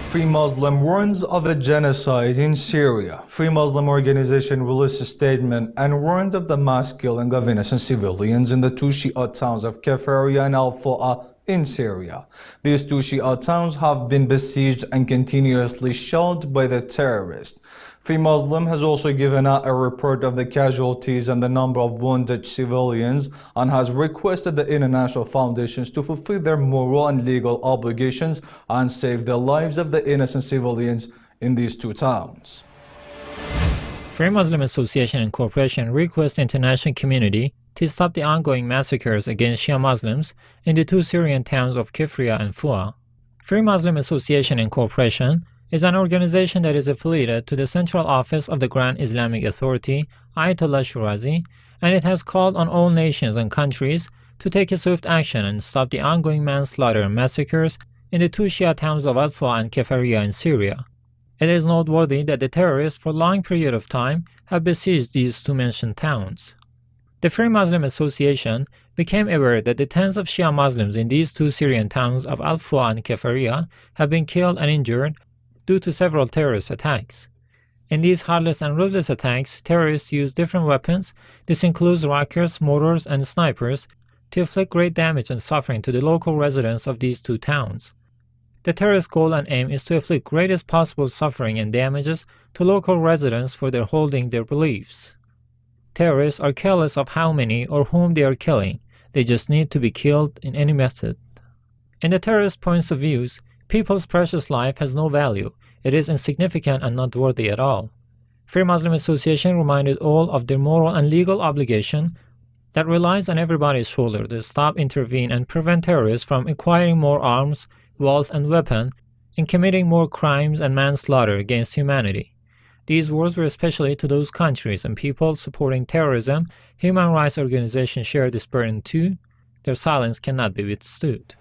Free Muslim warns of a genocide in Syria. Free Muslim organization released a statement and warned of the mass killing of innocent civilians in the two Shia towns of Kafarya and Al-Fu'a in Syria. These two Shia towns have been besieged and continuously shelled by the terrorists. Free Muslim has also given out a report of the casualties and the number of wounded civilians and has requested the international foundations to fulfill their moral and legal obligations and save the lives of the innocent civilians in these two towns. Free Muslim Association and Corporation request the international community to stop the ongoing massacres against Shia Muslims in the two Syrian towns of Kafarya and Fu'a. Free Muslim Association and Corporation is an organization that is affiliated to the Central Office of the Grand Islamic Authority, Ayatollah Shirazi, and it has called on all nations and countries to take a swift action and stop the ongoing manslaughter and massacres in the two Shia towns of Al-Fu'a and Kafarya in Syria. It is noteworthy that the terrorists for a long period of time have besieged these two mentioned towns. The Free Muslim Association became aware that the tens of Shia Muslims in these two Syrian towns of Al-Fu'a and Kafarya have been killed and injured due to several terrorist attacks. In these heartless and ruthless attacks, terrorists use different weapons. This includes rockets, mortars, and snipers to inflict great damage and suffering to the local residents of these two towns. The terrorist goal and aim is to inflict greatest possible suffering and damages to local residents for their holding their beliefs. Terrorists are careless of how many or whom they are killing. They just need to be killed in any method. In the terrorist points of view, people's precious life has no value. It is insignificant and not worthy at all. Free Muslim Association reminded all of their moral and legal obligation that relies on everybody's shoulder to stop, intervene, and prevent terrorists from acquiring more arms, wealth, and weapons and committing more crimes and manslaughter against humanity. These words were especially to those countries and people supporting terrorism. Human rights organizations share this burden too. Their silence cannot be withstood.